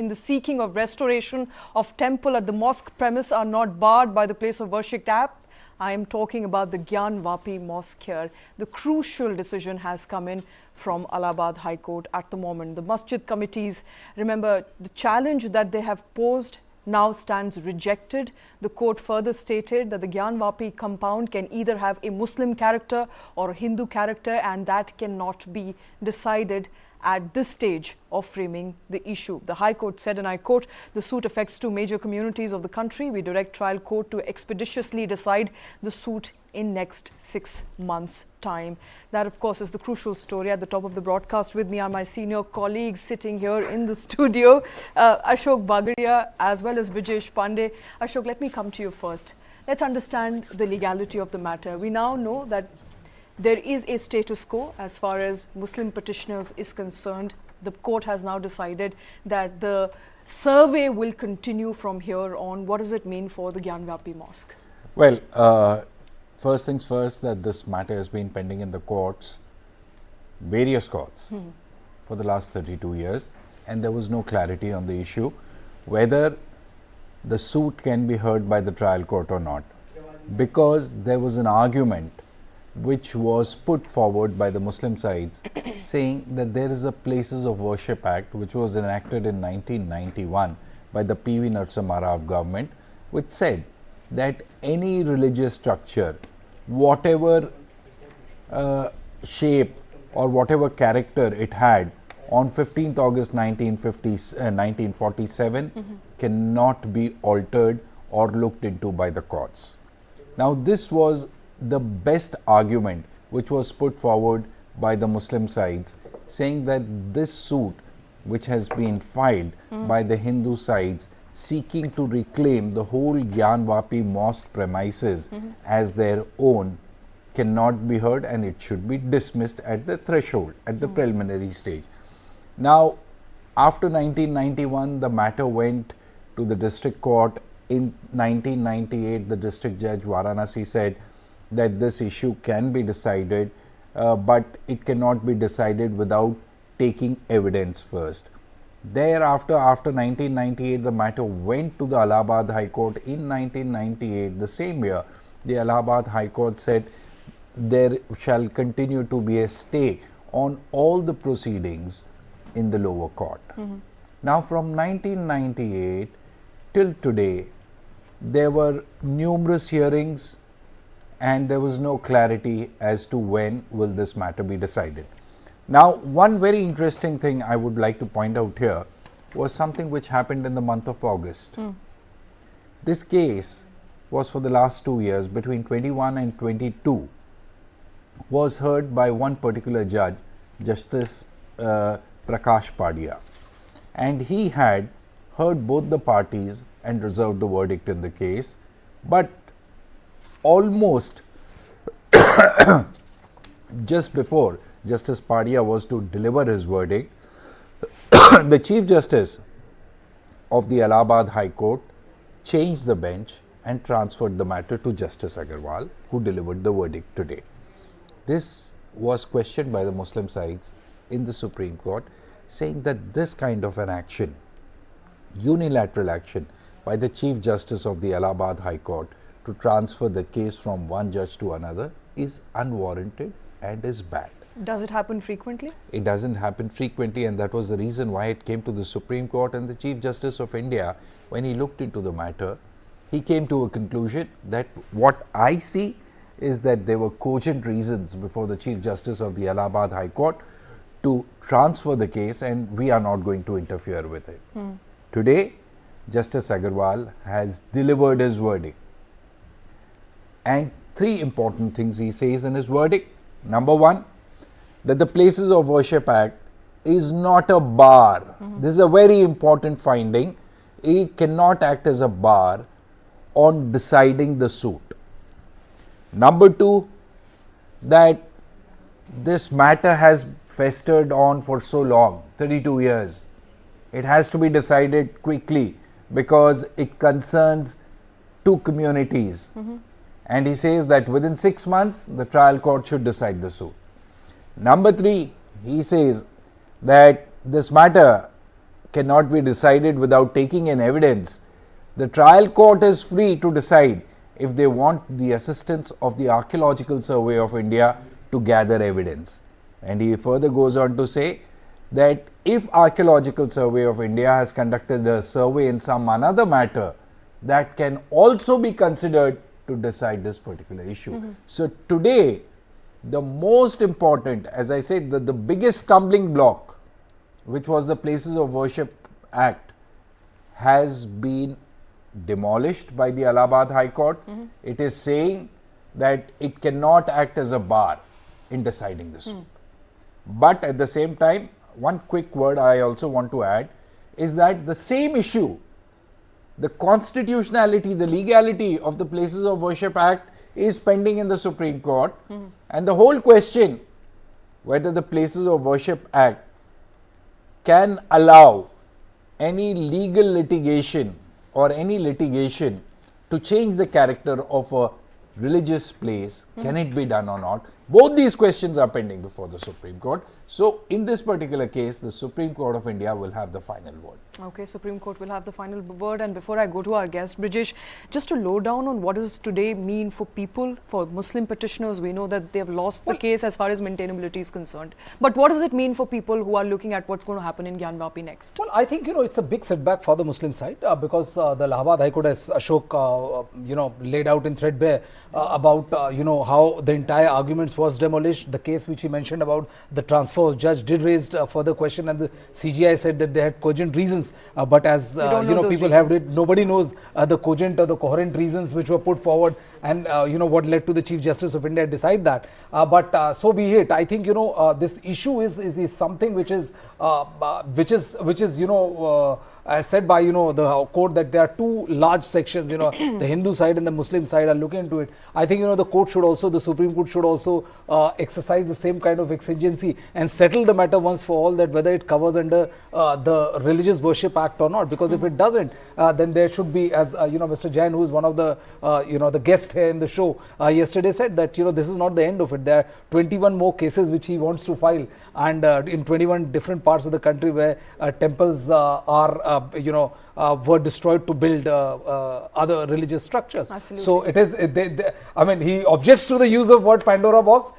in the seeking of restoration of temple at the mosque premise are not barred by the Place of Worship Act. I am talking about the Gyanvapi Mosque here. The crucial decision has come in from Allahabad High Court at the moment. The masjid committees, remember, the challenge that they have posed now stands rejected. The court further stated that the Gyanvapi compound can either have a Muslim character or a Hindu character, and that cannot be decided at this stage of framing the issue. The High Court said, and I quote, "The suit affects two major communities of the country. We direct trial court to expeditiously decide the suit in next 6 months' time." That, of course, is the crucial story. At the top of the broadcast with me are my senior colleagues sitting here in the studio, Ashok Bagaria as well as Vijesh Pandey. Ashok, let me come to you first. Let's understand the legality of the matter. We now know that there is a status quo as far as Muslim petitioners is concerned. The court has now decided that the survey will continue from here on. What does it mean for the Gyanvapi Mosque? Well, first things first, that this matter has been pending in the courts, various courts, for the last 32 years, and there was no clarity on the issue whether the suit can be heard by the trial court or not, because there was an argument which was put forward by the Muslim sides saying that there is a Places of Worship Act which was enacted in 1991 by the P.V. Narasimha Rao government, which said that any religious structure, whatever shape or whatever character it had on 15th August 1947 cannot be altered or looked into by the courts. Now, this was the best argument which was put forward by the Muslim sides, saying that this suit which has been filed by the Hindu sides seeking to reclaim the whole Gyanvapi Mosque premises as their own cannot be heard, and it should be dismissed at the threshold, at the preliminary stage. Now, after 1991, the matter went to the district court. In 1998, the district judge Varanasi said that this issue can be decided, but it cannot be decided without taking evidence first. Thereafter, after 1998, the matter went to the Allahabad High Court. In 1998, the same year, the Allahabad High Court said there shall continue to be a stay on all the proceedings in the lower court. Now, from 1998 till today, there were numerous hearings, and there was no clarity as to when will this matter be decided. Now, one very interesting thing I would like to point out here was something which happened in the month of August. This case was for the last 2 years, between 21 and 22, was heard by one particular judge, Justice Prakash Padia, and he had heard both the parties and reserved the verdict in the case. But almost just before Justice Padia was to deliver his verdict, the Chief Justice of the Allahabad High Court changed the bench and transferred the matter to Justice Agarwal, who delivered the verdict today. This was questioned by the Muslim sides in the Supreme Court, saying that this kind of an action, unilateral action by the Chief Justice of the Allahabad High Court to transfer the case from one judge to another, is unwarranted and is bad. Does it happen frequently? It doesn't happen frequently, and that was the reason why it came to the Supreme Court. And the Chief Justice of India, when he looked into the matter, he came to a conclusion that what I see is that there were cogent reasons before the Chief Justice of the Allahabad High Court to transfer the case, and we are not going to interfere with it. Today, Justice Agarwal has delivered his verdict, and 3 important things he says in his verdict. Number 1, that the Places of Worship Act is not a bar. This is a very important finding. It cannot act as a bar on deciding the suit. Number 2, that this matter has festered on for so long, 32 years. It has to be decided quickly because it concerns 2 communities. And he says that within 6 months, the trial court should decide the suit. Number 3, he says that this matter cannot be decided without taking in evidence, the trial court is free to decide if they want the assistance of the Archaeological Survey of India to gather evidence. And he further goes on to say that if Archaeological Survey of India has conducted a survey in some another matter, that can also be considered to decide this particular issue. So today, the most important, as I said, the biggest stumbling block, which was the Places of Worship Act, has been demolished by the Allahabad High Court. It is saying that it cannot act as a bar in deciding this. But at the same time, one quick word I also want to add is that the same issue, the constitutionality, the legality of the Places of Worship Act is pending in the Supreme Court. And the whole question whether the Places of Worship Act can allow any legal litigation or any litigation to change the character of a religious place, can it be done or not? Both these questions are pending before the Supreme Court. So, in this particular case, the Supreme Court of India will have the final word. Okay, Supreme Court will have the final word. And before I go to our guest, Brijesh, just to low down on what does today mean for people, for Muslim petitioners. We know that they have lost the case as far as maintainability is concerned. But what does it mean for people who are looking at what's going to happen in Gyanvapi next? Well, I think, it's a big setback for the Muslim side because the Allahabad High Court, as Ashok, laid out in threadbare about, how the entire arguments was demolished. The case which he mentioned about the transfer judge did raise further question, and the CGI said that they had cogent reasons. But as people have read, nobody knows the cogent or the coherent reasons which were put forward, and what led to the Chief Justice of India decide that. But so be it. I think this issue is something which is as said by the court, that there are two large sections, the Hindu side and the Muslim side are looking into it. I think the court should also, the Supreme Court should also exercise the same kind of exigency and settle the matter once for all, that whether it covers under the Religious Worship Act or not. Because if it doesn't, then there should be, as Mr. Jain, who is one of the the guest here in the show, yesterday said that this is not the end of it. There are 21 more cases which he wants to file, and in 21 different parts of the country where temples were destroyed to build other religious structures. Absolutely. So it is, I mean, he objects to the use of word Pandora box,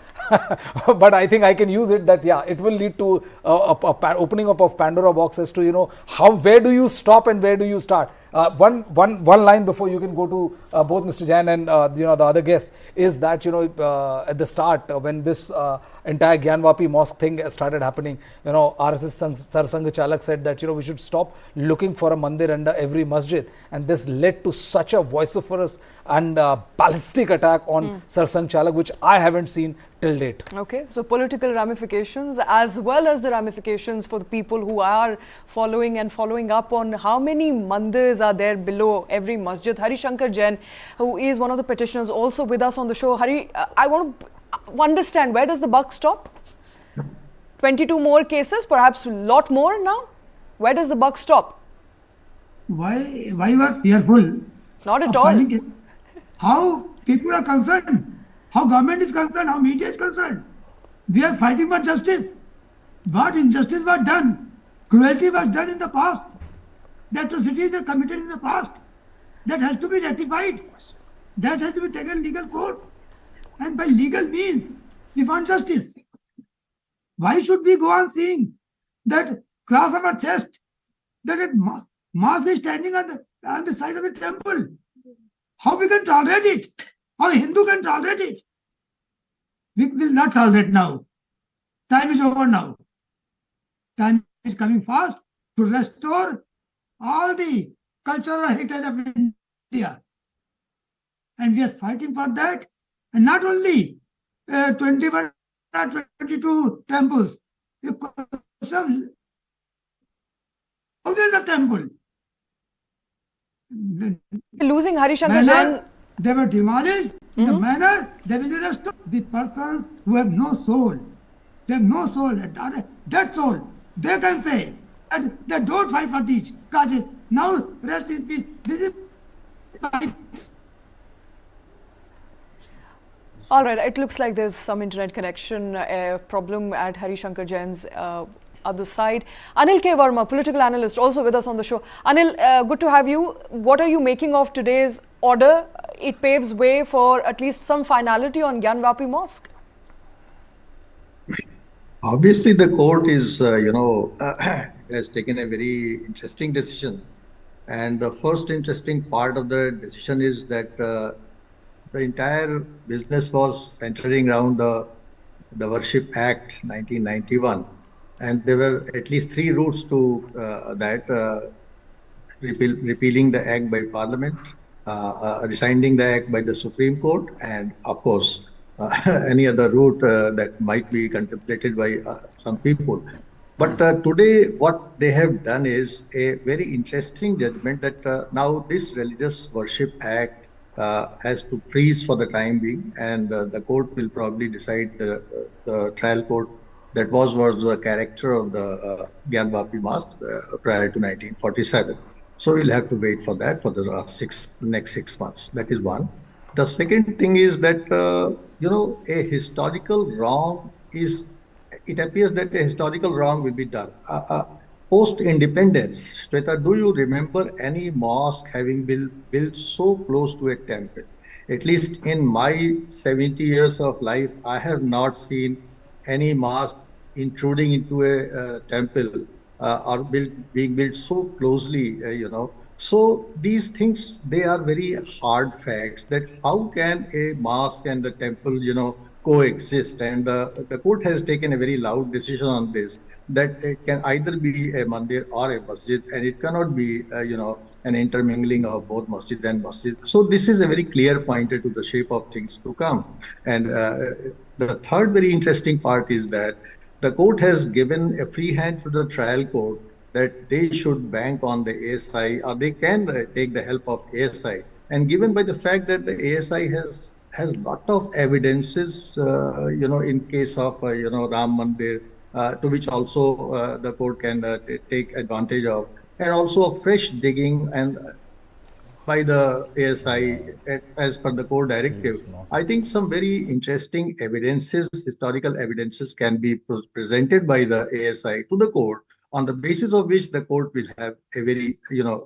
but I think I can use it that, it will lead to opening up of Pandora box as to, where do you stop and where do you start. One line before you can go to both Mr. Jain and the other guest is that at the start when this entire Gyanvapi Mosque thing started happening, RSS Sarsang Chalak said that we should stop looking for a mandir under every masjid, and this led to such a vociferous and ballistic attack on Sarsang Chalak, which I haven't seen till date. Okay, so political ramifications as well as the ramifications for the people who are following up on how many mandirs are there below every masjid. Harishankar Singh, who is one of the petitioners, also with us on the show. Hari, I want to understand, where does the buck stop? 22 more cases, perhaps a lot more now. Where does the buck stop? Why you are fearful? Not at all. How people are concerned, how government is concerned, how media is concerned. We are fighting for justice. What injustice was done, cruelty was done in the past, the atrocities were committed in the past, that has to be rectified. That has to be taken legal course. And by legal means, we want justice. Why should we go on seeing that cross on our chest, that a mosque is standing on the side of the temple? How we can tolerate it? How a Hindu can tolerate it? We will not tolerate now. Time is over now. Time is coming fast to restore all the cultural heritage of India. And we are fighting for that. And not only 21 or 22 temples, thousands of temples. Losing Harishankar Singh. They were demolished in the manner they will be restored. The persons who have no soul, they have no soul, a dead soul, they can say that they don't fight for these causes. Now rest in peace. This is all right, it looks like there's some internet connection problem at Harishankar Jain's other side. Anil K. Verma, political analyst, also with us on the show. Anil, good to have you. What are you making of today's order? It paves way for at least some finality on Gyanvapi Mosque. Obviously, the court is, has taken a very interesting decision. And the first interesting part of the decision is that the entire business was centering around the Worship Act 1991. And there were at least three routes to that, repealing the act by Parliament, rescinding the act by the Supreme Court, and of course, any other route that might be contemplated by some people. But today, what they have done is a very interesting judgment that now this Religious Worship Act has to freeze for the time being, and the court will probably decide, the trial court, that was the character of the Gyanvapi Mosque prior to 1947. So we'll have to wait for that for the next 6 months. That is one. The second thing is that, a historical wrong is, it appears that a historical wrong will be done. Post-independence, Shweta, do you remember any mosque having been built so close to a temple? At least in my 70 years of life, I have not seen any mosque intruding into a temple or being built so closely, So these things, they are very hard facts, that how can a mosque and the temple, coexist? And the court has taken a very loud decision on this, that it can either be a mandir or a masjid, and it cannot be, an intermingling of both masjid and masjid. So this is a very clear pointer to the shape of things to come. And the third very interesting part is that the court has given a free hand to the trial court that they should bank on the ASI, or they can take the help of ASI. And given by the fact that the ASI has lot of evidences, in case of, Ram Mandir, to which also the court can take advantage of, and also fresh digging and by the ASI as per the court directive. I think some very interesting evidences, historical evidences, can be presented by the ASI to the court, on the basis of which the court will have a very,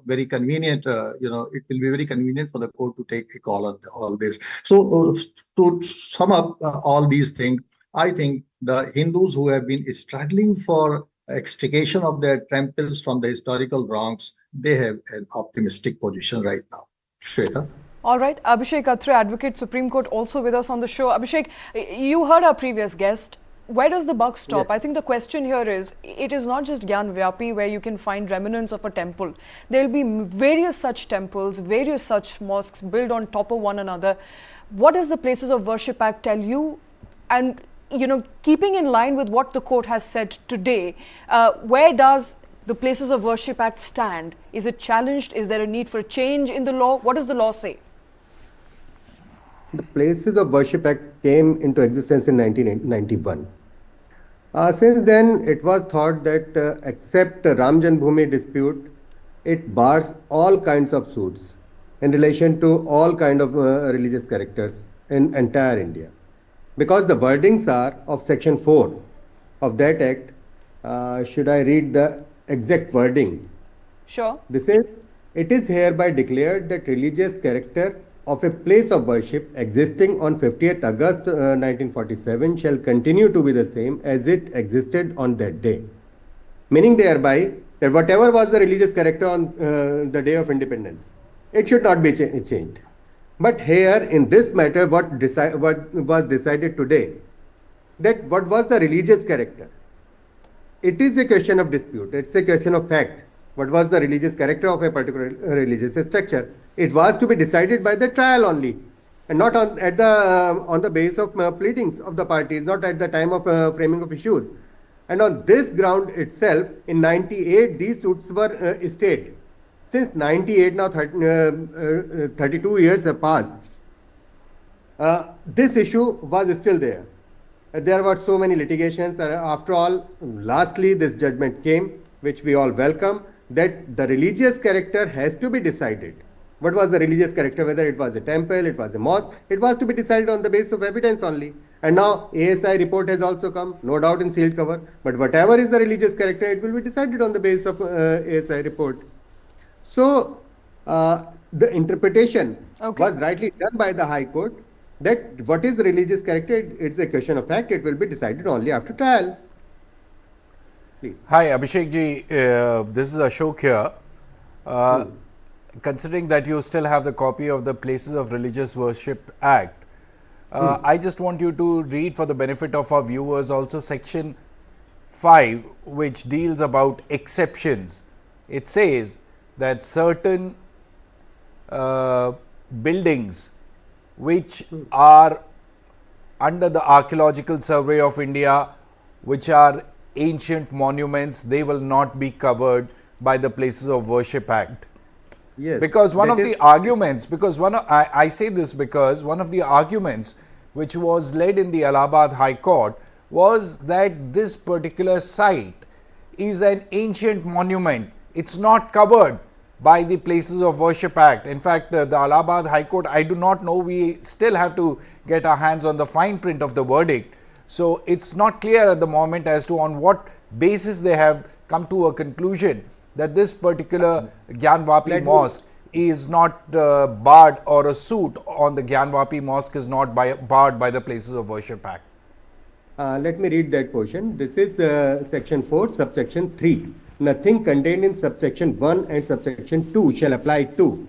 very convenient, it will be very convenient for the court to take a call on all this. So to sum up all these things, I think the Hindus who have been struggling for extrication of their temples from the historical wrongs, they have an optimistic position right now. Shweta? All right, Abhishek Atre, Advocate, Supreme Court, also with us on the show. Abhishek, you heard our previous guest. Where does the buck stop? Yeah. I think the question here is, it is not just Gyanvapi where you can find remnants of a temple. There will be various such temples, various such mosques built on top of one another. What does the Places of Worship Act tell you? And, keeping in line with what the court has said today, where does the Places of Worship Act stand? Is it challenged? Is there a need for a change in the law? What does the law say? The Places of Worship Act came into existence in 1991. Since then, it was thought that except Ram Janmabhoomi dispute, it bars all kinds of suits in relation to all kind of religious characters in entire India. Because the wordings are of Section 4 of that Act. Should I read the exact wording? Sure. This is, it is hereby declared that religious character of a place of worship existing on 50th August 1947 shall continue to be the same as it existed on that day. Meaning thereby that whatever was the religious character on the day of independence, it should not be changed. But here in this matter, what was decided today, that what was the religious character? It is a question of dispute. It's a question of fact. What was the religious character of a particular religious structure? It was to be decided by the trial only, and not on the basis of pleadings of the parties, not at the time of framing of issues. And on this ground itself, in 98, these suits were stayed. Since 98, now 32 years have passed. This issue was still there. There were so many litigations. After all, lastly, this judgment came, which we all welcome, that the religious character has to be decided. What was the religious character, whether it was a temple, it was a mosque, it was to be decided on the basis of evidence only. And now ASI report has also come, no doubt in sealed cover, but whatever is the religious character, it will be decided on the basis of ASI report. So the interpretation was rightly done by the High Court that what is religious character, it's a question of fact, it will be decided only after trial. Please. Hi Abhishek ji, this is Ashok here. Considering that you still have the copy of the Places of Religious Worship Act, I just want you to read for the benefit of our viewers also section 5, which deals about exceptions. It says that certain buildings which are under the Archaeological Survey of India, which are ancient monuments, they will not be covered by the Places of Worship Act. Yes, because one of the arguments, I say this because one of the arguments which was led in the Allahabad High Court was that this particular site is an ancient monument. It's not covered by the Places of Worship Act. In fact, the Allahabad High Court, I do not know, we still have to get our hands on the fine print of the verdict. So it's not clear at the moment as to on what basis they have come to a conclusion that this particular Gyanvapi Mosque is not barred, or a suit on the Gyanvapi Mosque is not barred by the Places of Worship Act. Let me read that portion. This is section 4, subsection 3. Nothing contained in subsection 1 and subsection 2 shall apply to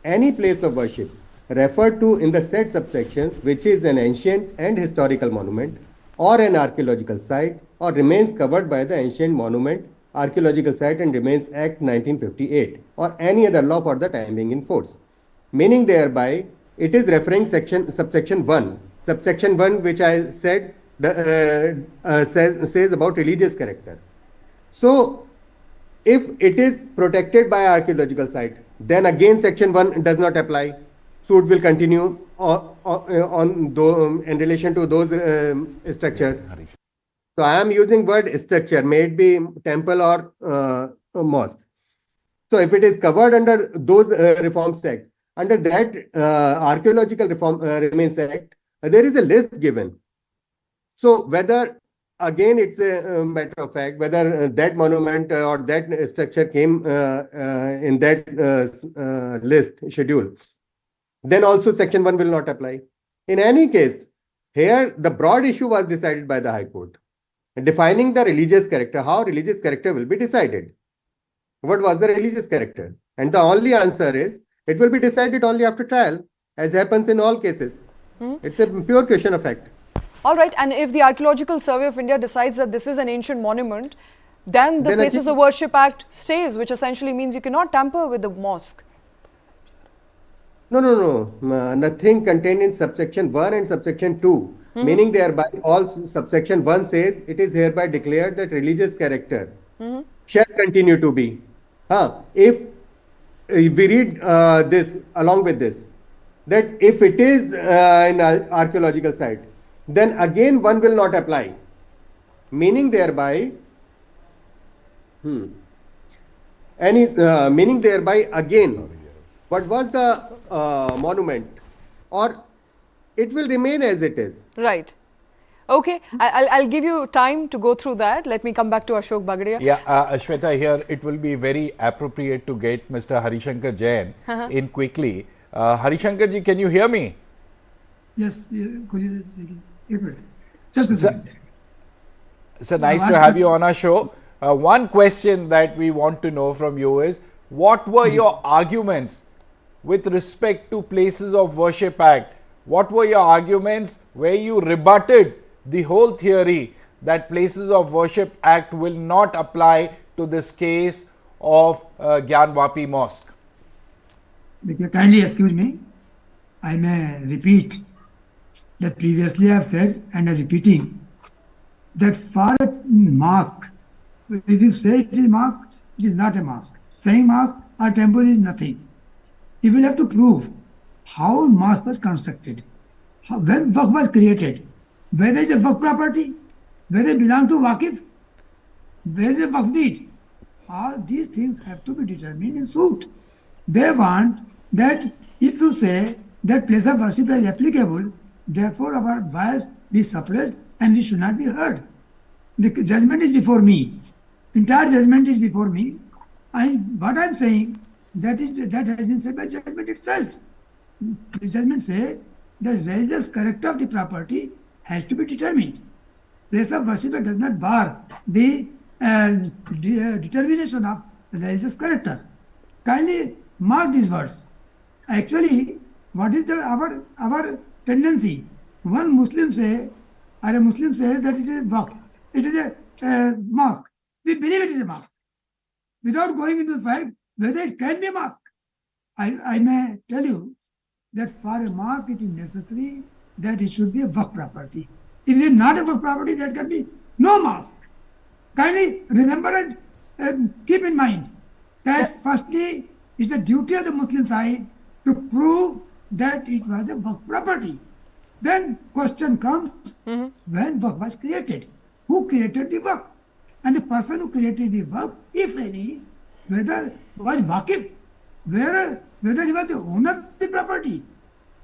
any place of worship referred to in the said subsections, which is an ancient and historical monument or an archaeological site, or remains covered by the Ancient Monument, Archaeological Site and Remains Act 1958, or any other law for the time being in force. Meaning thereby, it is referring subsection 1. Subsection 1, which I said, says about religious character. So, if it is protected by archaeological site, then again section 1 does not apply. Suit will continue in relation to those structures. So I am using word structure, may it be temple or mosque. So if it is covered under those reforms act, under that Archaeological Reform Remains Act, there is a list given. So whether, again it's a matter of fact, whether that monument or that structure came in that list schedule, then also section 1 will not apply. In any case, here the broad issue was decided by the High Court. Defining the religious character, how religious character will be decided. What was the religious character? And the only answer is, it will be decided only after trial, as happens in all cases. It's a pure question of fact. All right, and if the Archaeological Survey of India decides that this is an ancient monument, then the Places of Worship Act stays, which essentially means you cannot tamper with the mosque. No. Nothing contained in subsection 1 and subsection 2. Meaning thereby, all subsection 1 says, it is hereby declared that religious character shall continue to be. If we read this along with this, that if it is an archaeological site, then again 1 will not apply. Meaning thereby, meaning thereby again, what was the monument, or it will remain as it is. Right. Okay, I'll give you time to go through that. Let me come back to Ashok Bagadia. Yeah, Ashweta, here it will be very appropriate to get Mr. Harishankar Jain in quickly. Harishankar ji, can you hear me? Yes, could you just a second. Sir, nice to have you on our show. One question that we want to know from you is, what were your arguments with respect to Places of Worship Act? What were your arguments where you rebutted the whole theory that Places of Worship Act will not apply to this case of Gyanvapi Mosque? Kindly excuse me. I may repeat that previously I have said, and I am repeating, that for a mosque, if you say it is mosque, it is not a mosque. Saying mosque or temple is nothing. You will have to prove how mosque was constructed, when Waqf was created, whether it is a Waqf property, whether it belongs to Waqif, where is the Waqf deed. All these things have to be determined in suit. They want that if you say that place of worship is applicable, therefore our voice be suppressed and we should not be heard. The judgment is before me. Entire judgment is before me. What I am saying, that has been said by judgment itself. The judgment says the religious character of the property has to be determined. Place of worship does not bar the determination of religious character. Kindly mark these words. Actually, what is our tendency? One Muslim say, or a Muslim says that it is waqf, it is a mosque. We believe it is a mosque, without going into the fact whether it can be a mosque. I may tell you that for a mosque it is necessary that it should be a waqf property. If it is not a waqf property, there can be no mosque. Kindly remember and keep in mind that firstly, it's the duty of the Muslim side to prove that it was a waqf property. Then question comes, when waqf was created? Who created the waqf? And the person who created the waqf, if any, whether was waqif, whether he was the owner of the property.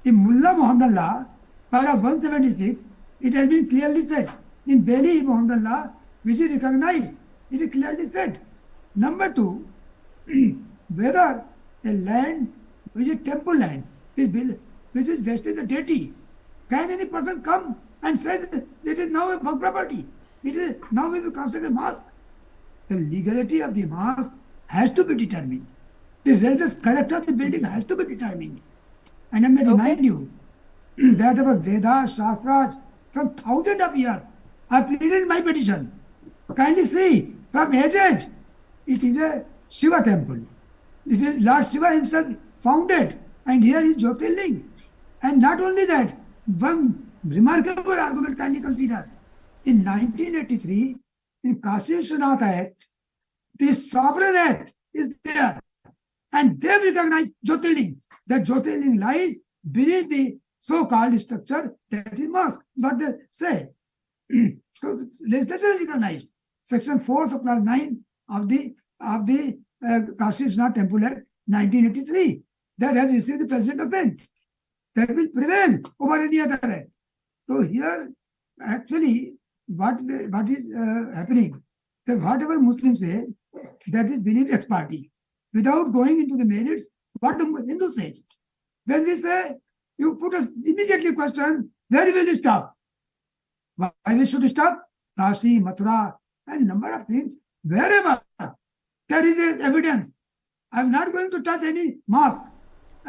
In Mullah Muhammad Law, paragraph 176, it has been clearly said. In Beli Muhammad Law, which is recognized, it is clearly said. Number two, whether a land which is temple land, which is vested the deity, can any person come and say that it is now a waqf property? It is now we will consider a mosque. The legality of the mosque has to be determined. The religious character of the building has to be determined. And I may remind you that our Vedas, Shastras, from thousands of years, I pleaded my petition. Kindly see, from ages, it is a Shiva temple. It is Lord Shiva himself founded, and here is Jyotirling. And not only that, one remarkable argument kindly consider. In 1983, in Kashi Vishwanath Act, the Sovereign Act is there. And they recognize Jyotirling. That Jyotirling lies beneath the so-called structure that is mosque. What they say. So the legislature is recognized. Section 4 of clause 9 of the Kashi Vishwanath Temple Act 1983 that has received the president assent. That will prevail over any other act. So here, actually, what is happening? That whatever Muslim says, that is believed ex parte. Without going into the merits, what the Hindu says. When we say, you put us immediately question, where will you stop? Why we should stop? Kashi, Mathura, and number of things. Wherever there is evidence. I am not going to touch any mosque.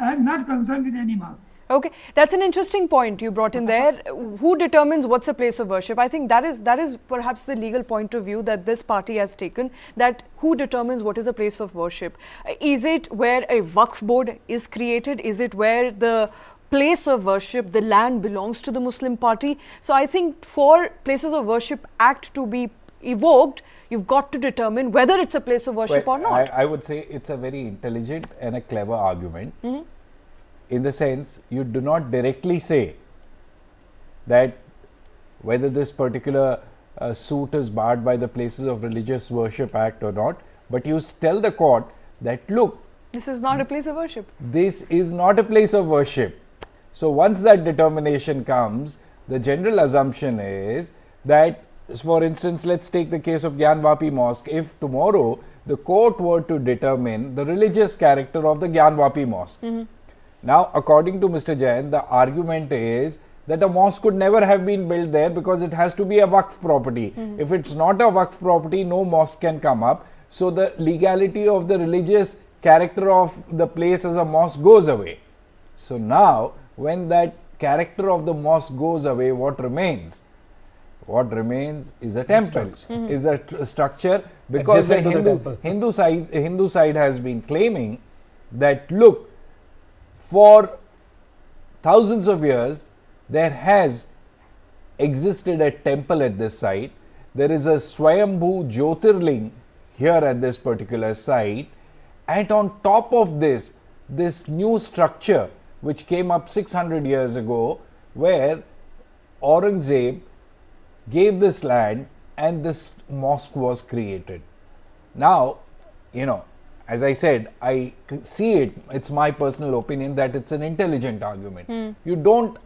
I am not concerned with any mosque. Okay, that's an interesting point you brought in there. Who determines what's a place of worship? I think that is perhaps the legal point of view that this party has taken, that who determines what is a place of worship? Is it where a waqf board is created? Is it where the place of worship, the land belongs to the Muslim party? So I think for Places of Worship Act to be evoked, you've got to determine whether it's a place of worship or not. I would say it's a very intelligent and a clever argument. In the sense, you do not directly say that whether this particular suit is barred by the Places of Religious Worship Act or not, but you tell the court that, look, this is not a place of worship. This is not a place of worship. So once that determination comes, the general assumption is that, for instance, let's take the case of Gyanvapi Mosque. If tomorrow the court were to determine the religious character of the Gyanvapi Mosque, now, according to Mr. Jain, the argument is that a mosque could never have been built there because it has to be a waqf property. If it's not a waqf property, no mosque can come up. So, the legality of the religious character of the place as a mosque goes away. So, now, when that character of the mosque goes away, what remains? What remains is a temple, is a structure, because the Hindu side has been claiming that, look, for thousands of years, there has existed a temple at this site. There is a Swayambhu Jyotirling here at this particular site. And on top of this new structure which came up 600 years ago, where Aurangzeb gave this land and this mosque was created. Now, as I said, I see it, it's my personal opinion that it's an intelligent argument. You don't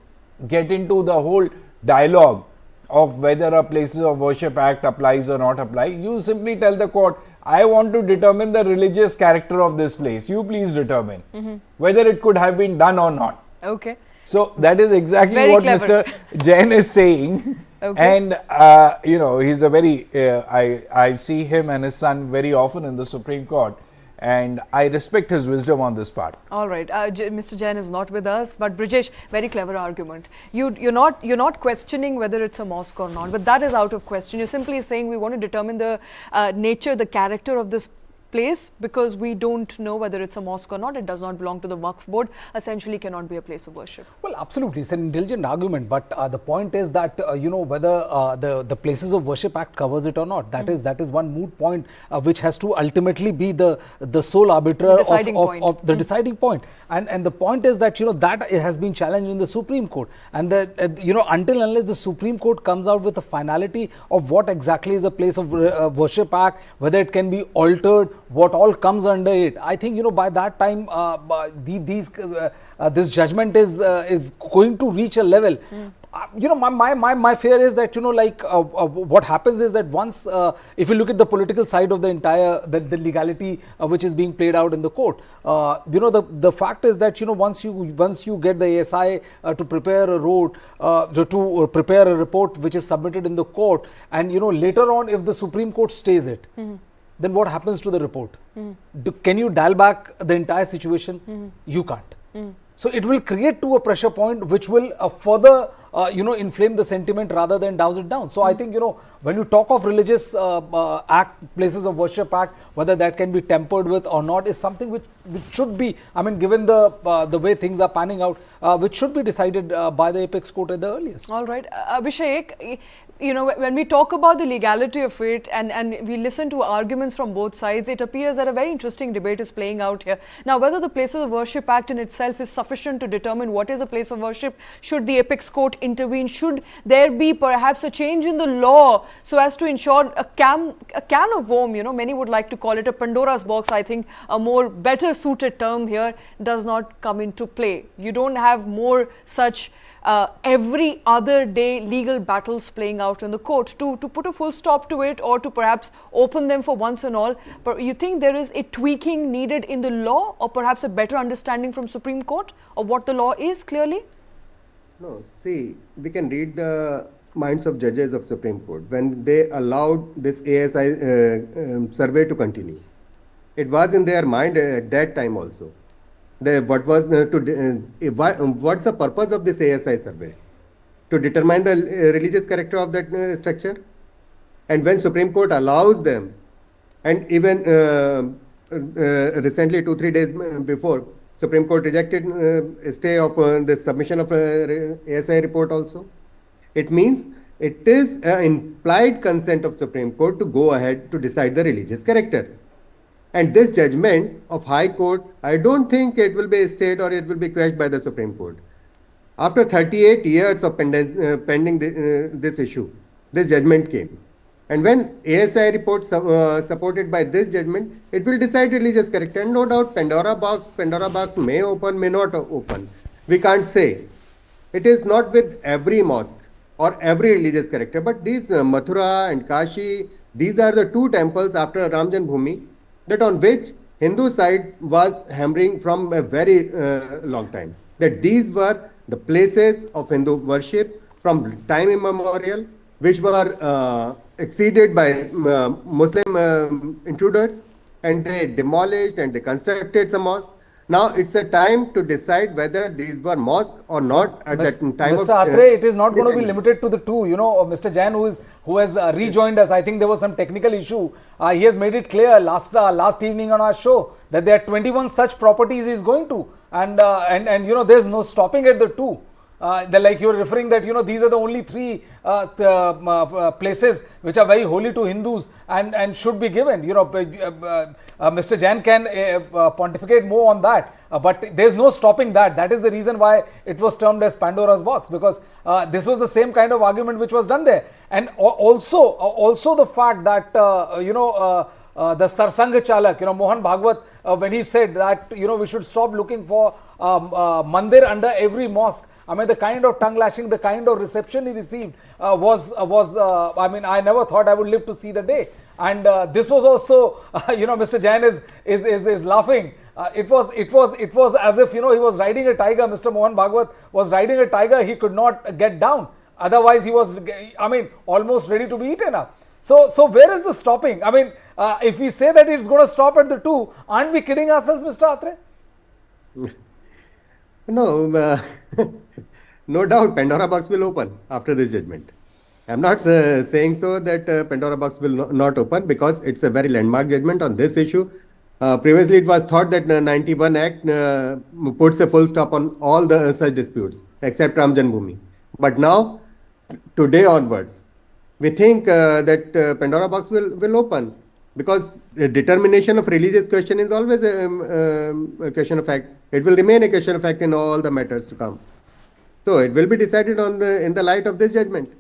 get into the whole dialogue of whether a Places of Worship Act applies or not apply. You simply tell the court, I want to determine the religious character of this place. You please determine whether it could have been done or not. Okay. So that is exactly Very what clever. Mr. Jain is saying. Okay. And, you know, he's a very, I see him and his son very often in the Supreme Court. And I respect his wisdom on this part. All right, Mr. Jain is not with us, but Brijesh, very clever argument. You're not questioning whether it's a mosque or not, but that is out of question. You're simply saying we want to determine the nature, the character of this place because we don't know whether it's a mosque or not. It does not belong to the Waqf board. Essentially, cannot be a place of worship. Well, absolutely, it's an intelligent argument, but the point is that you know whether the Places of Worship Act covers it or not. That is one moot point which has to ultimately be the sole arbiter of the deciding point. And the point is that you know that it has been challenged in the Supreme Court, and that you know until unless the Supreme Court comes out with a finality of what exactly is a Place of Worship Act, whether it can be altered, what all comes under it. I think you know by that time this judgment is going to reach a level. You know, my fear is that you know like what happens is that once if you look at the political side of the entire the legality which is being played out in the court, you know the fact is that you know once you get the ASI to prepare a road to prepare a report which is submitted in the court, and you know later on if the Supreme Court stays it, then what happens to the report? Can you dial back the entire situation? You can't. So it will create to a pressure point which will further you know inflame the sentiment rather than douse it down. So I think you know when you talk of religious act, Places of Worship Act, whether that can be tempered with or not is something which should be, I mean given the way things are panning out, which should be decided by the apex court at the earliest. All right, Abhishek, you know when we talk about the legality of it and we listen to arguments from both sides, it appears that a very interesting debate is playing out here. Now whether the Places of Worship Act in itself is sufficient to determine what is a place of worship, should the apex court intervene, should there be perhaps a change in the law so as to ensure a can of worm, you know, many would like to call it a Pandoras box. I think a more better suited term here does not come into play. You don't have more such every other day legal battles playing out in the court to put a full stop to it or to perhaps open them for once and all. But you think there is a tweaking needed in the law or perhaps a better understanding from Supreme Court of what the law is clearly? No, see, we can read the minds of judges of Supreme Court when they allowed this ASI survey to continue. It was in their mind at that time also. What's the purpose of this ASI survey? To determine the religious character of that structure. And when Supreme Court allows them, and even recently 2-3 days before, Supreme Court rejected a stay of the submission of ASI report also. It means it is an implied consent of Supreme Court to go ahead to decide the religious character. And this judgment of High Court, I don't think it will be stayed or it will be quashed by the Supreme Court. After 38 years of pending this issue, this judgment came. And when ASI report supported by this judgment, it will decide religious character. And no doubt Pandora box may open, may not open. We can't say. It is not with every mosque or every religious character, but these Mathura and Kashi, these are the two temples after Ram Janmabhoomi that on which Hindu side was hammering from a very long time. That these were the places of Hindu worship from time immemorial, which were exceeded by Muslim intruders, and they demolished and they constructed some mosques. Now it's a time to decide whether these were mosques or not at that time. Mr. Atre, it is not going to be limited to the two. You know, Mr. Jain, who has rejoined us, I think there was some technical issue. He has made it clear last evening on our show that there are 21 such properties he is going to, and you know, there's no stopping at the two. Like you're referring that, you know, these are the only three places which are very holy to Hindus and should be given. You know, Mr. Jain can pontificate more on that, but there's no stopping that. That is the reason why it was termed as Pandora's box, because this was the same kind of argument which was done there. And also the fact that, you know, the Sarsang Chalak, Mohan Bhagwat, when he said that, we should stop looking for mandir under every mosque. I mean, the kind of tongue lashing, the kind of reception he received I mean, I never thought I would live to see the day. And this was also, Mr. Jain is laughing. It was as if, he was riding a tiger. Mr. Mohan Bhagwat was riding a tiger. He could not get down. Otherwise, he was, almost ready to be eaten up. So where is the stopping? I mean, if we say that it's going to stop at the 2, aren't we kidding ourselves, Mr. Atre? No, no doubt Pandora Box will open after this judgment. I'm not saying so that Pandora Box will not open, because it's a very landmark judgment on this issue. Previously, it was thought that 91 Act puts a full stop on all the such disputes except Ram Janmabhoomi. But now, today onwards, we think that Pandora Box will open, because the determination of religious question is always a question of fact. It will remain a question of fact in all the matters to come. So it will be decided in the light of this judgment.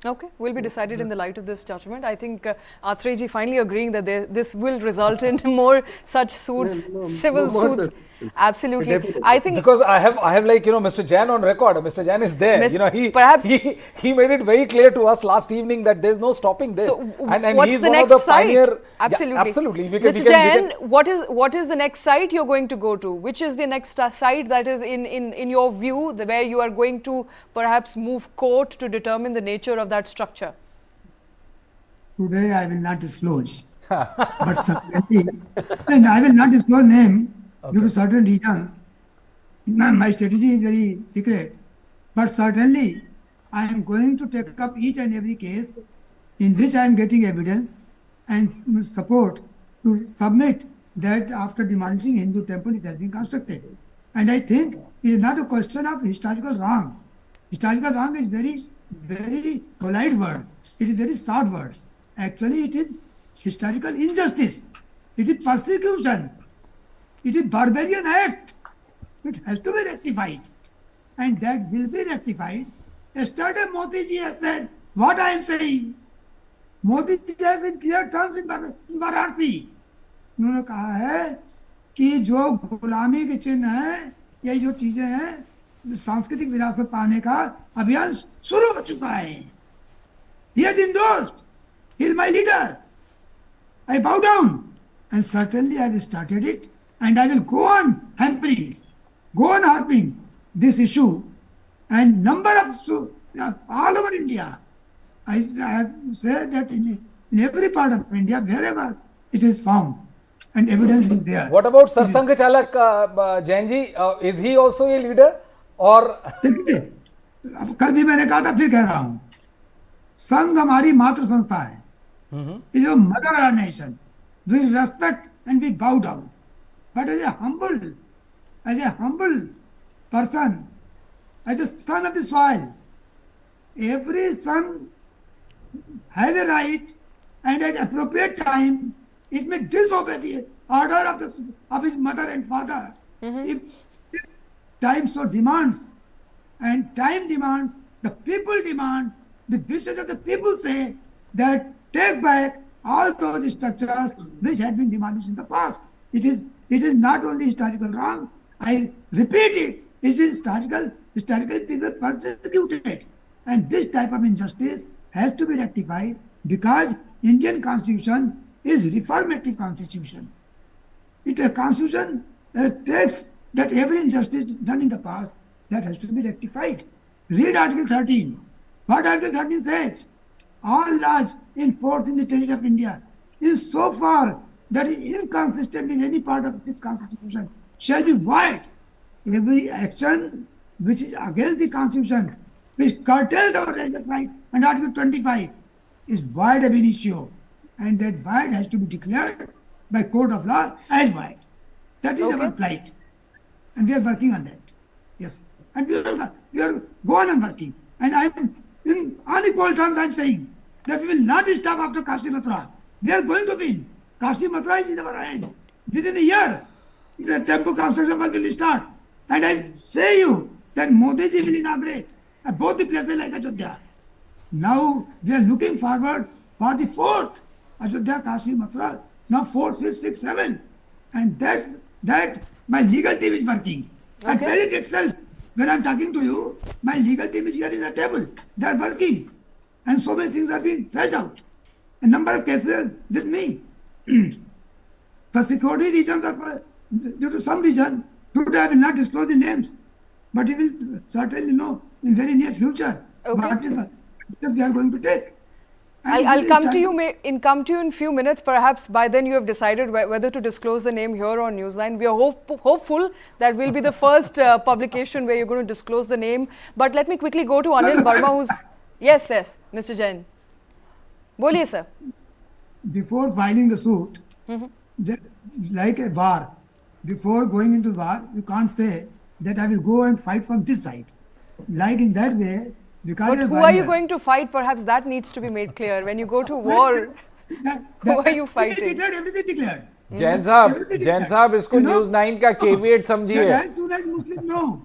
Okay, will be decided in the light of this judgment. I think Atreji finally agreeing that this will result in more such suits, civil suits. Absolutely. Definitely. I think because I have like, Mr. Jain on record. Mr. Jain is there. He made it very clear to us last evening that there's no stopping this. So and what's he's the one next of the pioneer. site? Absolutely. Yeah, absolutely. Mr. Jain, what is the next site you're going to go to? Which is the next site that is in your view, where you are going to perhaps move court to determine the nature of that structure? Today I will not disclose, but certainly, and I will not disclose name due to certain reasons. My strategy is very secret, but certainly I am going to take up each and every case in which I am getting evidence and support to submit that after demolishing Hindu temple it has been constructed. And I think it is not a question of historical wrong. Historical wrong is very, very polite word. It is very short word. Actually, it is historical injustice. It is persecution. It is barbarian act. It has to be rectified. And that will be rectified. Yesterday, Modi ji has said what I am saying. Modi ji has in clear terms in Varanasi. उन्होंने कहा है कि जो गुलामी के चिन्ह हैं या जो चीजें हैं सांस्कृतिक विरासत पाने का अभियान शुरू हो चुका है. He has endorsed. He is my leader. I bow down. And certainly I have started it. And I will go on hampering, go on harping this issue. And number of, all over India, I have said that in every part of India, wherever it is found, and evidence is there. What about Sarsang Chalak, Jainji? Is he also a leader? Or कल भी मैंने कहा था, फिर कह रहा हूँ, संघ हमारी मातृ संस्था है. It is a mother organization. We respect and we bow down. But as a humble person, as a son of the soil, every son has a right, and at appropriate time, it may disobey the order of his mother and father. If time so demands, and time demands, the people demand, the wishes of the people say that take back all those structures which had been demolished in the past. It is not only historical wrong, I repeat it, it is historical people persecuted. And this type of injustice has to be rectified, because Indian Constitution is reformative Constitution. It a Constitution takes that every injustice done in the past, that has to be rectified. Read Article 13. What Article 13 says? All laws in force in the territory of India is so far that is inconsistent in any part of this Constitution shall be void. Every action which is against the Constitution, which curtails our religious right, and Article 25 is void ab initio, and that void has to be declared by court of law as void. That is our plight, and we are working on that. Yes, and we are going on working, and I am in unequal terms. I am saying that we will not stop after Kashi Mathura. We are going to win. Kashi Mathura is in our hand. Within a year, the temple construction will start. And I say you that Modi ji will inaugurate at both the places like Ajodhya. Now we are looking forward for the fourth Ajodhya, Kashi, Mathura, now 4th, 5th, 6th, 7th. And that my legal team is working. And Okay. present itself, when I'm talking to you, my legal team is here in the table. They are working. And so many things are being flushed out. A number of cases with me. For security reasons or due to some reason, today I will not disclose the names. But it will certainly know in very near future Okay. what steps we are going to take. And I'll it is come to time- you. Come to you in few minutes. Perhaps by then you have decided whether to disclose the name here on News9. We are hopeful that will be the first publication where you're going to disclose the name. But let me quickly go to Anil Verma, who's yes, Mr. Jain. Boliye, sir. Before filing the suit, like a war, before going into war, you can't say that I will go and fight from this side. Like in that way, because But a who are you warrior- going to fight? Perhaps that needs to be made clear. When you go to war, who are you fighting? Everything declared. Jain साहब, Everything Jain declared. साहब इसको You know, news 9 का caveat समझिए. that as soon as Muslims know,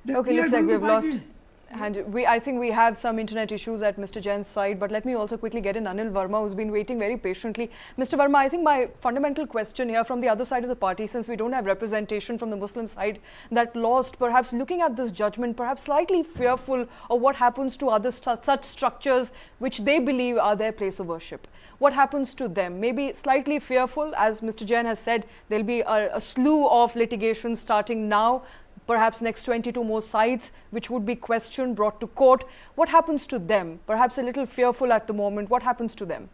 Okay, looks like we've lost. And I think we have some internet issues at Mr. Jain's side, but let me also quickly get in Anil Verma, who's been waiting very patiently. Mr. Verma, I think my fundamental question here from the other side of the party, since we don't have representation from the Muslim side that lost, perhaps looking at this judgment, perhaps slightly fearful of what happens to other such structures which they believe are their place of worship. What happens to them? Maybe slightly fearful, as Mr. Jain has said, there'll be a slew of litigation starting now. Perhaps next 22 more sites which would be questioned, brought to court. What happens to them? Perhaps a little fearful at the moment. What happens to them?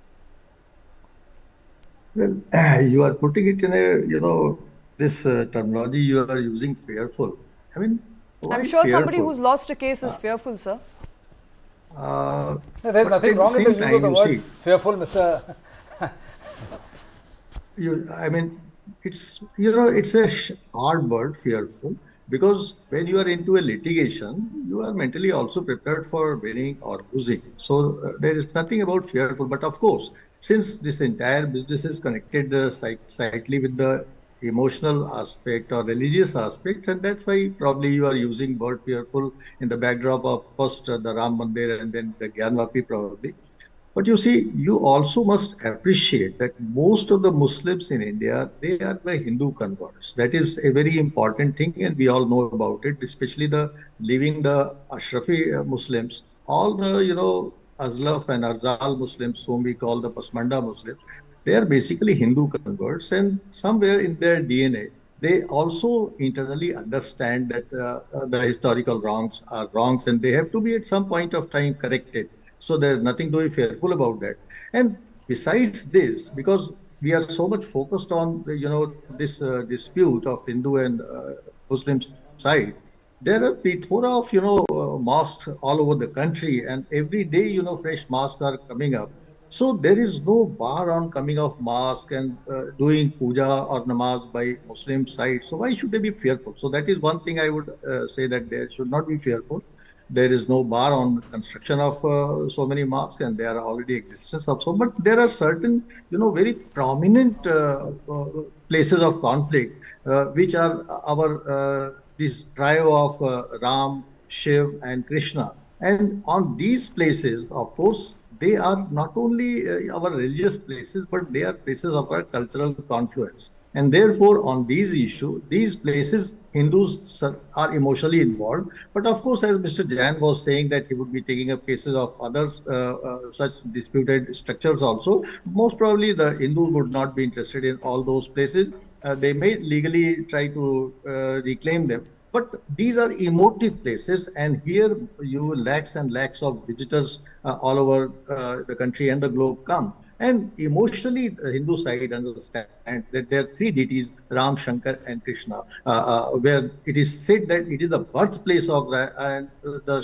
Well, you are putting it in a, this terminology you are using, fearful. I mean, why I'm sure somebody fearful? who's lost a case is fearful, sir. There's But nothing at wrong in the same use of the time, you word see, fearful, Mr. I mean, it's, it's a hard word, fearful, because when you are into a litigation, you are mentally also prepared for winning or losing. So there is nothing about fearful. But of course, since this entire business is connected slightly with the emotional aspect or religious aspect, and that's why probably you are using word fearful in the backdrop of first the Ram Mandir and then the Gyanvapi probably. But you see, you also must appreciate that most of the Muslims in India, they are the Hindu converts. That is a very important thing, and we all know about it, especially the leaving the Ashrafi Muslims, all the, Azlaf and Arzal Muslims, whom we call the Pasmanda Muslims, they are basically Hindu converts, and somewhere in their DNA, they also internally understand that the historical wrongs are wrongs, and they have to be at some point of time corrected. So there's nothing to be fearful about that. And besides this, because we are so much focused on, this dispute of Hindu and Muslim side, there are plethora of, mosques all over the country, and every day, fresh mosques are coming up. So there is no bar on coming of mosque and doing puja or namaz by Muslim side. So why should they be fearful? So that is one thing I would say, that they should not be fearful. There is no bar on construction of so many mosques, and there are already existence of so. But there are certain, very prominent places of conflict, which are our this trio of Ram, Shiv, and Krishna. And on these places, of course, they are not only our religious places, but they are places of our cultural confluence. And therefore, on these issues, these places, Hindus are emotionally involved. But of course, as Mr. Jain was saying, that he would be taking up cases of others, such disputed structures also, most probably the Hindus would not be interested in all those places. They may legally try to reclaim them. But these are emotive places, and here you lakhs and lakhs of visitors all over the country and the globe come. And emotionally, the Hindu side understand that there are three deities, Ram, Shankar, and Krishna, where it is said that it is the birthplace of the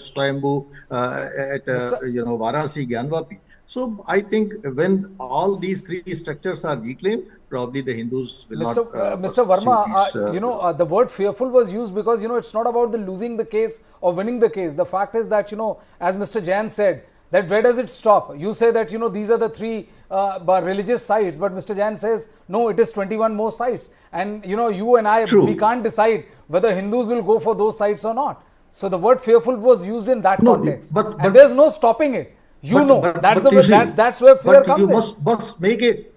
Swayambhu at Varanasi, Gyanvapi. So I think when all these three structures are reclaimed, probably the Hindus will Mr. Verma, the word fearful was used because, it's not about the losing the case or winning the case. The fact is that, as Mr. Jain said, that where does it stop? You say that, these are the three religious sites, but Mr. Jain says, no, it is 21 more sites. And, you and I, we can't decide whether Hindus will go for those sites or not. So the word fearful was used in that No, context, but and there's no stopping it. That's the you way, see, that's where fear but comes you in. must make it.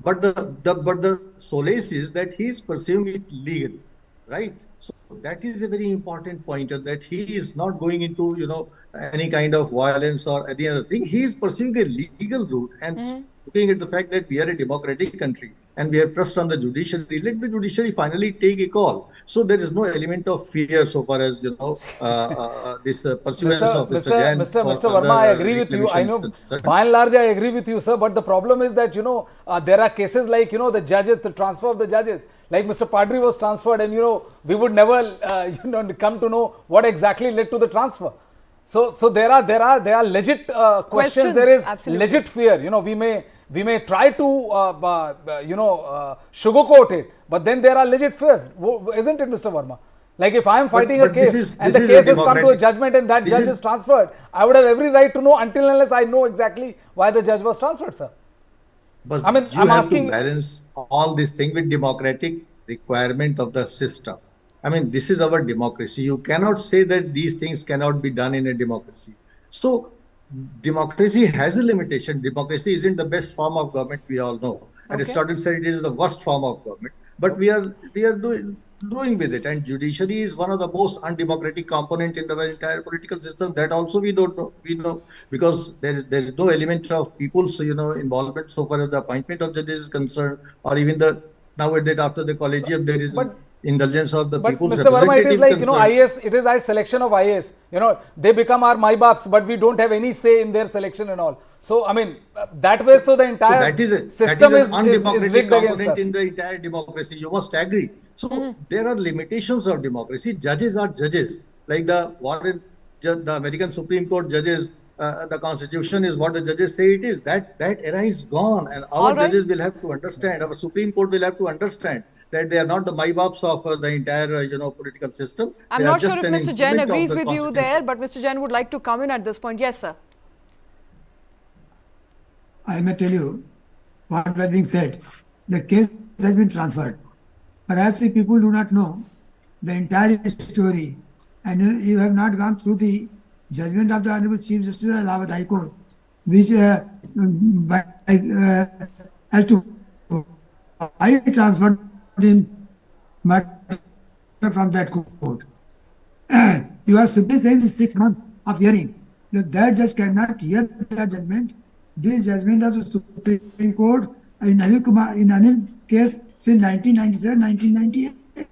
But the solace is that he is pursuing it legally, right? So that is a very important pointer, that he is not going into any kind of violence or any other thing. He is pursuing a legal route and looking at the fact that we are a democratic country and we have trust on the judiciary. Let the judiciary finally take a call. So there is no element of fear so far as this pursuance of Mr. Verma, I agree with you. I know by and large I agree with you, sir. But the problem is that there are cases like the judges, the transfer of the judges. Like Mr. Padri was transferred, and we would never come to know what exactly led to the transfer. So there are legit questions. There is absolutely. Legit fear. We may try to sugarcoat it, but then there are legit fears, isn't it, Mr. Verma? Like if I am fighting a case and the case has come to a judgment and that judge is transferred, I would have every right to know until unless I know exactly why the judge was transferred, sir. But I mean, you have to balance all this thing with democratic requirement of the system. I mean, this is our democracy. You cannot say that these things cannot be done in a democracy. So democracy has a limitation. Democracy isn't the best form of government, we all know. And Aristotle said it is the worst form of government. But we are doing with it. And judiciary is one of the most undemocratic component in the entire political system. That also we don't know. We know because there is no element of people's involvement so far as the appointment of judges is concerned, or even nowadays after the collegium there is indulgence of the people's Mr. Verma, it is like concerned. it is selection of IAS. They become our my-baps, but we don't have any say in their selection and all. So I mean that way, so the entire system is rigged against us. In the entire democracy, you must agree. So there are limitations of democracy. Judges are judges, like the American Supreme Court judges. The Constitution is what the judges say it is. That era is gone, and our judges will have to understand. Our Supreme Court will have to understand that they are not the my-baps of the entire political system. I'm not sure if Mr. Jain agrees with you there, but Mr. Jain would like to come in at this point. Yes, sir. I may tell you what was being said. The case has been transferred. Perhaps if people do not know the entire story and you have not gone through the judgment of the Honorable Chief Justice of Allahabad High Court, which has to I transferred him from that court. You are simply saying in 6 months of hearing that judge cannot hear that judgment. This judgment of the Supreme Court in Anil case since 1997, 1998.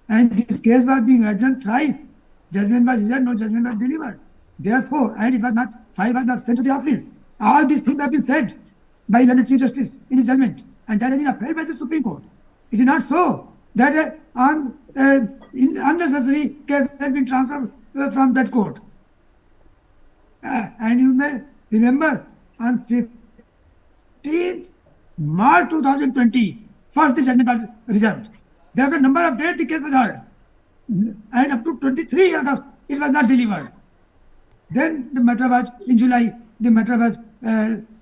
And this case was being adjourned thrice. Judgment was reserved, no judgment was delivered. Therefore, and it was not, file was not sent to the office. All these things have been said by the Chief Justice in his judgment, and that has been upheld by the Supreme Court. It is not so that unnecessary case has been transferred from that court. And you may remember on 15th March 2020, first the judgment was reserved. There were a number of days the case was heard. And up to 23 August, it was not delivered. Then the matter was, in July, the matter was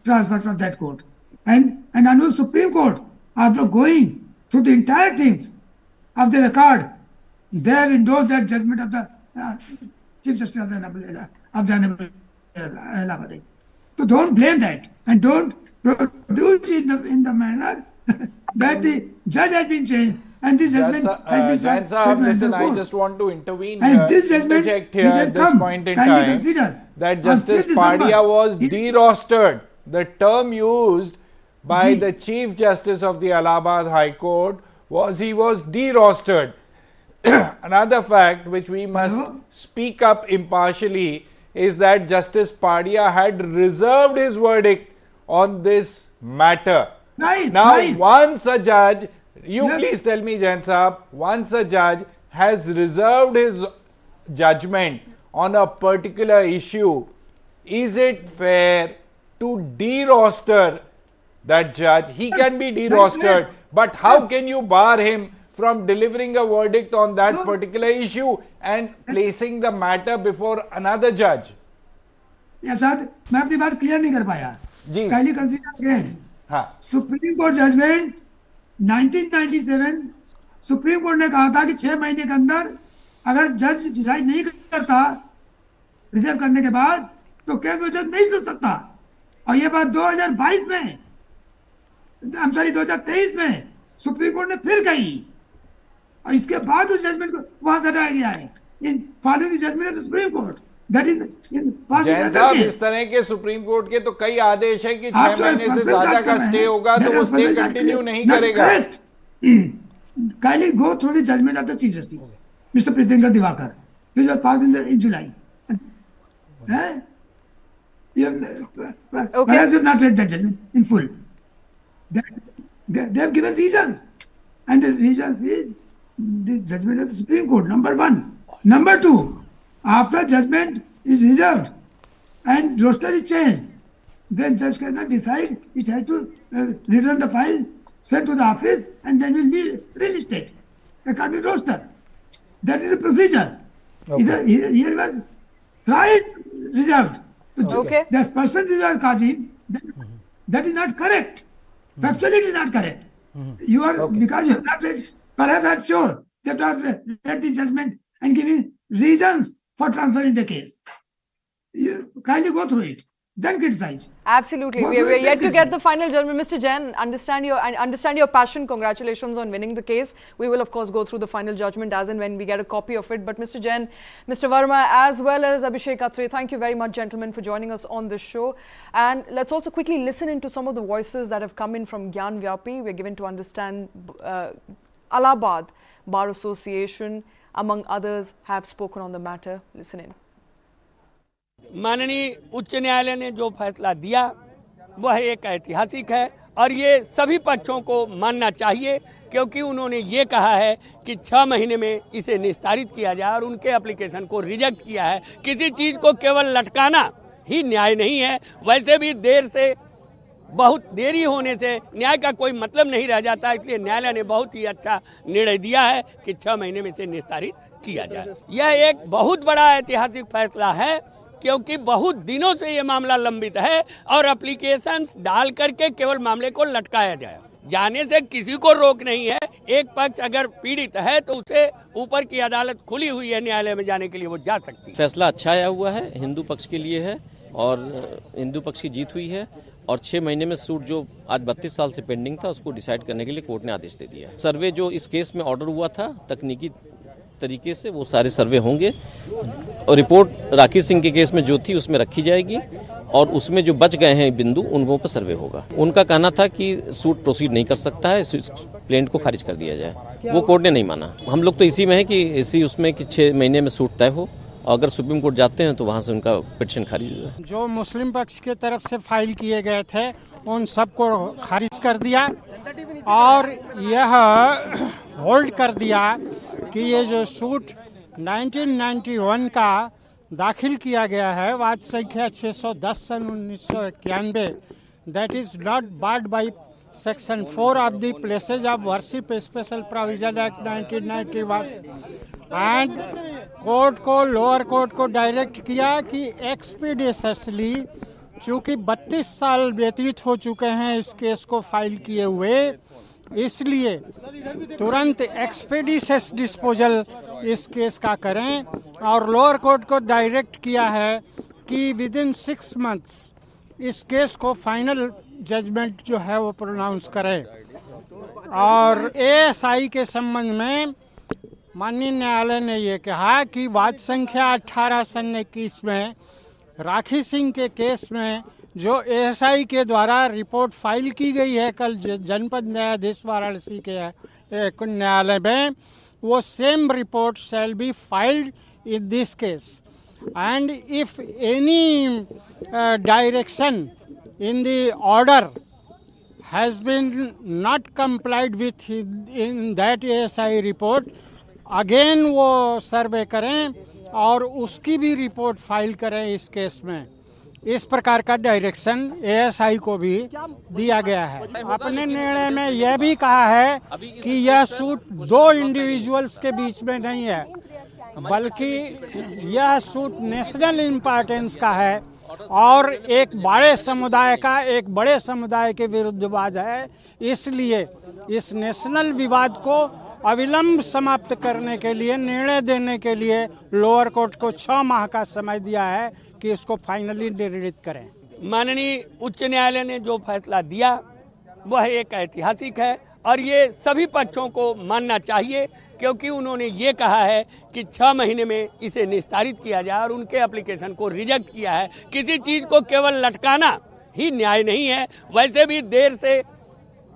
transferred from that court. And under Supreme Court, after going through the entire things of the record, they have endorsed that judgment of the Chief Justice of the Honorable Allahabad. So don't blame that and don't produce it in the manner that the judge has been changed and this judgment has been Jain, listen, I just want to intervene and here, this judgment interject here at this point in time that Justice Padia was de-rostered. The term used by the Chief Justice of the Allahabad High Court was he was de-rostered. Another fact which we must speak up impartially is that Justice Padia had reserved his verdict on this matter. Once a judge, please tell me, Jain Saab, once a judge has reserved his judgment on a particular issue, is it fair to de-roster that judge? He can be de-rostered, but how can you bar him from delivering a verdict on that particular issue and placing the matter before another judge? Yes, sir. मैं अपनी बात clear नहीं कर पाया. जी. Kindly consider again. Supreme Court judgment 1997 supreme court ने कहा था कि 6 महीने के अंदर अगर जज डिसाइड नहीं करता रिजर्व करने के बाद तो केस वो जज नहीं सुन सकता। और ये बात 2022 में, 2023 में सुप्रीम कोर्ट ने फिर कही और इसके बाद उस जजमेंट को वहां से हटाया गया है in following the judgment of the supreme court. Jain साहब, इस तरह के सुप्रीम कोर्ट के तो कई आदेश है कि 6 महीने से ज्यादा का स्टे होगा तो वो स्टे कंटिन्यू नहीं करेगा। Kindly go through the judgment of the Chief Justice, Mr. Prithvinder Divakar, which was passed in July. Perhaps you have not read that judgment in full. They have given reasons, and the reasons is the judgment of the Supreme Court, number 1. Number 2, after judgment is reserved and roster is changed, then judge cannot decide. It has to return the file, sent to the office, and then will be released it according to roster. That is the procedure. Okay. He was thrice reserved. Okay. The person reserved Qazi, that is not correct. Factually, it is not correct. You are because you have not read. Perhaps I am sure that you have read the judgment and given reasons for transferring the case. You kindly go through it. Then criticize. Absolutely. We are yet to get the final judgment. Mr. Jain, understand your passion. Congratulations on winning the case. We will, of course, go through the final judgment as and when we get a copy of it. But Mr. Jain, Mr. Verma, as well as Abhishek Atre, thank you very much, gentlemen, for joining us on this show. And let's also quickly listen into some of the voices that have come in from Gyanvapi. We're given to understand Allahabad Bar Association, among others, have spoken on the matter. Listen in. माननीय उच्च न्यायालय ने जो फैसला दिया वह एक ऐतिहासिक है और ये सभी पक्षों को मानना चाहिए, क्योंकि उन्होंने ये कहा है कि 6 महीने में इसे निस्तारित किया जाए और उनके एप्लीकेशन को रिजेक्ट किया है। किसी चीज़ को केवल लटकाना ही न्याय नहीं है। वैसे भी बहुत देरी होने से न्याय का कोई मतलब नहीं रह जाता, इसलिए न्यायालय ने बहुत ही अच्छा निर्णय दिया है कि 6 महीने में इसे निस्तारित किया जाए। यह एक बहुत बड़ा ऐतिहासिक फैसला है, क्योंकि बहुत दिनों से ये मामला लंबित है और एप्लीकेशन डाल करके केवल मामले को लटकाया जाए। जाने से किसी को रोक नहीं है। एक पक्ष अगर पीड़ित है तो उसे ऊपर की अदालत खुली हुई है न्यायालय में जाने के लिए, वो जा सकती है। फैसला अच्छा आया हुआ है, हिंदू पक्ष के लिए है और हिंदू पक्ष की जीत हुई है और 6 महीने में सूट जो आज 32 साल से पेंडिंग था उसको डिसाइड करने के लिए कोर्ट ने आदेश दे दिया। सर्वे जो इस केस में ऑर्डर हुआ था तकनीकी तरीके से वो सारे सर्वे होंगे और रिपोर्ट राखी सिंह के केस में जो थी उसमें रखी जाएगी और उसमें जो बच गए हैं बिंदु उनको पर सर्वे होगा। उनका कहना था कि सूट प्रोसीड नहीं कर सकता है, प्लेंट को खारिज कर दिया जाए, वो कोर्ट ने नहीं माना। हम लोग तो इसी में है कि इसी उसमें कि 6 महीने में सूट तय हो, अगर सुप्रीम कोर्ट जाते हैं तो वहाँ से उनका पिटीशन खारिज हो जाए। जो मुस्लिम पक्ष की तरफ से फाइल किए गए थे उन सबको खारिज कर दिया और यह होल्ड कर दिया कि ये जो सूट 1991 का दाखिल किया गया है, वाद संख्या 610 सन 1991, that is not barred by section 4 of the places of worship special provision act 1991 and court को, लोअर कोर्ट को डायरेक्ट किया कि एक्सपीडिशसली, चूँकि 32 साल व्यतीत हो चुके हैं इस केस को फाइल किए हुए, इसलिए तुरंत एक्सपेडिशियस डिस्पोजल इस केस का करें और लोअर कोर्ट को डायरेक्ट किया है कि विद इन 6 मंथ्स इस केस को फाइनल जजमेंट जो है वो प्रोनाउंस करें। और एएसआई के संबंध में माननीय न्यायालय ने ये कहा कि वाद संख्या 18 सन 21 में राखी सिंह के केस में जो एएसआई के द्वारा रिपोर्ट फाइल की गई है कल जनपद न्यायाधीश वाराणसी के न्यायालय में, वो same report shall be filed in this case and if any direction in the order has been not complied with in that ASI report, again वो सर्वे करें और उसकी भी रिपोर्ट फाइल करें इस केस में। इस प्रकार का डायरेक्शन एएसआई को भी दिया गया है। अपने निर्णय में यह भी कहा है कि यह सूट 2 इंडिविजुअल्स के बीच में नहीं है, बल्कि यह सूट नेशनल इम्पोर्टेंस का है और एक बड़े समुदाय के विरुद्ध विवाद है। इसलिए इस नेशनल विवाद को अविलंब समाप्त करने के लिए, निर्णय देने के लिए लोअर कोर्ट को 6 माह का समय दिया है कि इसको फाइनली निर्णित करें। माननीय उच्च न्यायालय ने जो फैसला दिया वह एक ऐतिहासिक है और ये सभी पक्षों को मानना चाहिए, क्योंकि उन्होंने ये कहा है कि 6 महीने में इसे निस्तारित किया जाए और उनके एप्लीकेशन को रिजेक्ट किया है। किसी चीज़ को केवल लटकाना ही न्याय नहीं है। वैसे भी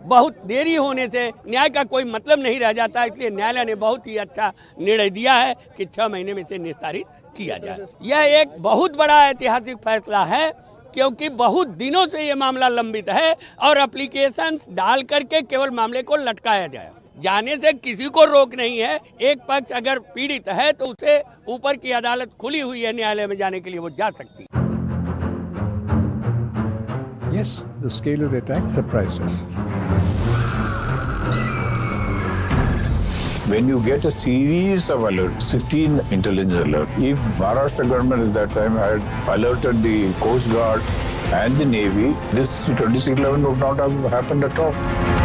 बहुत देरी होने से न्याय का कोई मतलब नहीं रह जाता, इसलिए न्यायालय ने बहुत ही अच्छा निर्णय दिया है कि 6 महीने में इसे निस्तारित किया जाए। यह एक बहुत बड़ा ऐतिहासिक फैसला है, क्योंकि बहुत दिनों से ये मामला लंबित है और एप्लीकेशन डाल करके केवल मामले को लटकाया जाए। जाने से किसी को रोक नहीं है। एक पक्ष अगर पीड़ित है तो उसे ऊपर की अदालत खुली हुई है न्यायालय में जाने के लिए, वो जा सकती है। Yes, the scale of the attack surprised us. When you get a series of alerts, 16 intelligence alerts, if Maharashtra government at that time had alerted the Coast Guard and the Navy, this 2611 would not have happened at all.